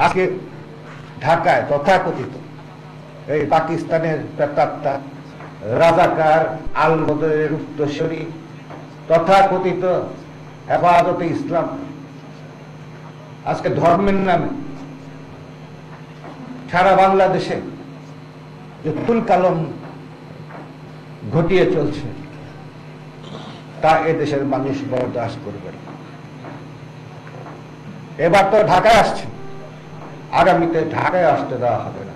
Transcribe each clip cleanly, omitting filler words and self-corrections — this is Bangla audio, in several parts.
আজকে ঢাকায় তথাকথিত এই পাকিস্তানের প্রেতাত্মা রাজাকার আল বদরের উত্তরসূরি তথাকথিত হেফাজতে ইসলাম আজকে ধর্মের নামে সারা বাংলাদেশে যে তুলকালম ঘটিয়ে চলছে তা এদেশের মানুষ বরদাস্ত করবে না। এবার তো ঢাকায় আসছে, আগামীতে ঢাকায় আসতে দেওয়া হবে না।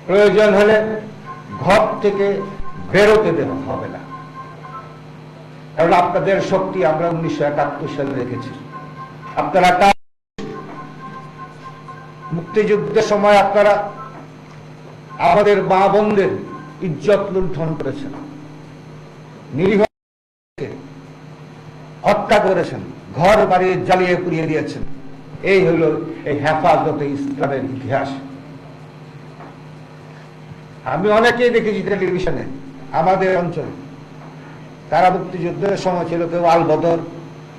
প্রয়োজন হলে ঘর থেকে বেরোতে দেওয়া হবে না। কারণ আপনাদের শক্তি আমরা 1971 সালে রেখেছি। আপনারা মুক্তিযুদ্ধের সময় আপনারা আমাদের মা বোনদের ইজ্জত লুণ্ঠন করেছেন, নিরীহ হত্যা করেছেন, ঘর বাড়ি জ্বালিয়ে পুড়িয়ে দিয়েছেন। এই হলো এই হেফাজতে ইসলামের ইতিহাস। আমি অনেকেই দেখেছি টেলিভিশনে আমাদের অঞ্চলে, তারা মুক্তিযুদ্ধের সময় ছিল কেউ আল বদর,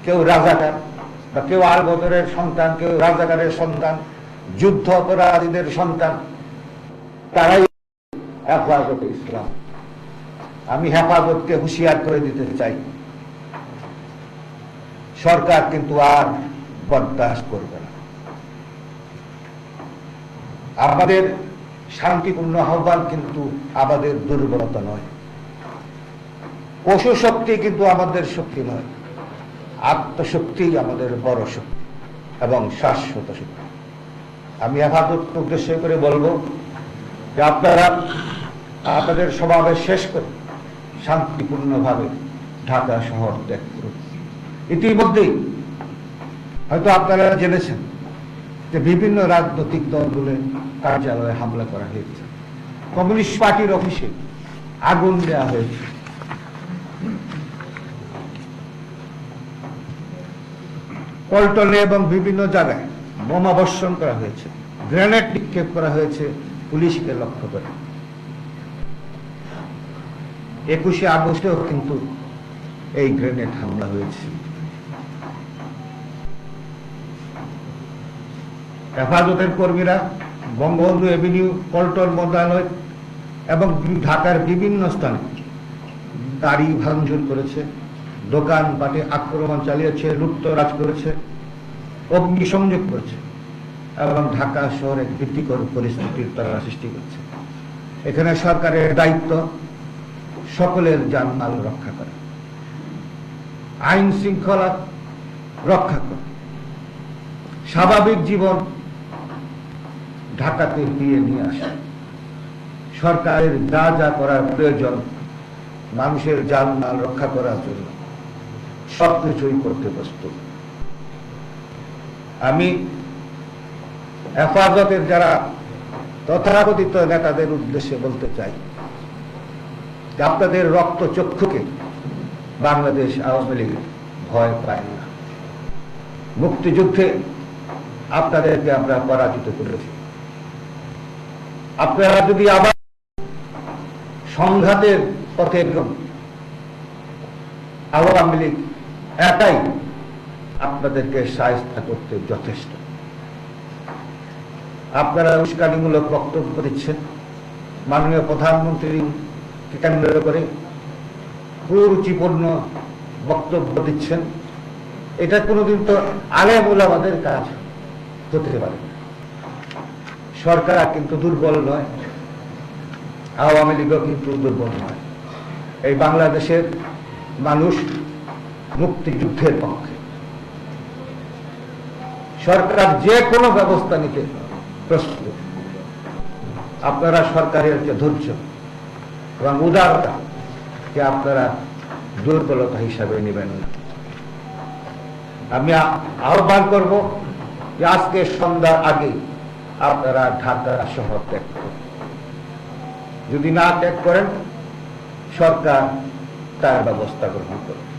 কেউ রাজাকার, বা কেউ আল বদরের সন্তান, কেউ রাজাকারের সন্তান, যুদ্ধ অপরাধীদের সন্তান, তারাই হেফাজতে ইসলাম। আমি হেফাজতকে হুঁশিয়ার করে দিতে চাই, সরকার কিন্তু আর বরদাস্ত করবে না। আমাদের শান্তিপূর্ণ আহ্বান কিন্তু আমাদের দুর্বলতা নয়, পশু শক্তি কিন্তু আমাদের শক্তি নয়, আত্মশক্তি আমাদের বড় শক্তি এবং শাশ্বত শক্তি। আমি হেফাজতকে উদ্দেশ্য করে বলবো যে আপনারা আপনাদের সমাবেশ শেষ করে শান্তিপূর্ণভাবে ঢাকা শহর ত্যাগ করুন। ইতিমধ্যেই হয়তো আপনারা জেনেছেন যে বিভিন্ন রাজনৈতিক দলগুলোর কার্যালয়ে হামলা করা হয়েছে, কমিউনিস্ট পার্টির অফিসে আগুন দেওয়া হয়েছে, পল্টনে এবং বিভিন্ন জায়গায় বোমা বর্ষণ করা হয়েছে, গ্রেনেড নিক্ষেপ করা হয়েছে পুলিশকে লক্ষ্য করে। 21শে আগস্টেও কিন্তু এই গ্রেনেড হামলা হয়েছে। হেফাজতের কর্মীরা বঙ্গবন্ধু এভিনিউ, পল্টন মন্ত্রণালয় এবং ঢাকার বিভিন্ন স্থানে গাড়ি ভাঙচুর করেছে, দোকান পাটে আক্রমণ চালিয়েছে, লুটতরাজ করেছে, অগ্নিসংযোগ করেছে এবং ঢাকা শহরে ভীতিকর পরিস্থিতির তারা সৃষ্টি করছে। এখানে সরকারের দায়িত্ব সকলের জানমাল রক্ষা করা, আইন শৃঙ্খলা রক্ষা করা, স্বাভাবিক জীবন ঢাকাতে ফিরিয়ে নিয়ে আসা। সরকারের যা যা করার প্রয়োজন মানুষের জানমাল রক্ষা করার জন্য সবকিছুই করতে প্রস্তুত। আমি হেফাজতের যারা তথাকথিত নেতাদের উদ্দেশ্যে বলতে চাই যে আপনাদের রক্ত চক্ষুকে বাংলাদেশ আওয়ামী লীগ ভয় পায় না। মুক্তিযুদ্ধে আপনাদেরকে আমরা পরাজিত করেছি। আপনারা যদি আবার সংঘাতের পথে আওয়ামী লীগ একাই আপনাদেরকে শায়েস্তা করতে যথেষ্ট। আপনারা উস্কানিমূলক বক্তব্য দিচ্ছেন, মাননীয় প্রধানমন্ত্রীকে কেন্দ্র করে কুরুচিপূর্ণ বক্তব্য দিচ্ছেন। এটা কোনোদিন তো আলেম ওলামাদের কাজ হতে পারে না। সরকার কিন্তু দুর্বল নয়, আওয়ামী লীগও কিন্তু দুর্বল নয়। এই বাংলাদেশের মানুষ মুক্তিযুদ্ধের পক্ষে, সরকার যে কোনো ব্যবস্থা নিতে প্রস্তুত। আপনারা সরকারের যে ধৈর্য এবং উদারতা কে আপনারা দুর্বলতা হিসাবে নেবেন না। আমি আহ্বান করব যে আজকে সন্ধ্যার আগে আপনারা ঢাকা শহর ত্যাগ করুন। যদি না ত্যাগ করেন সরকার তার ব্যবস্থা গ্রহণ করবে।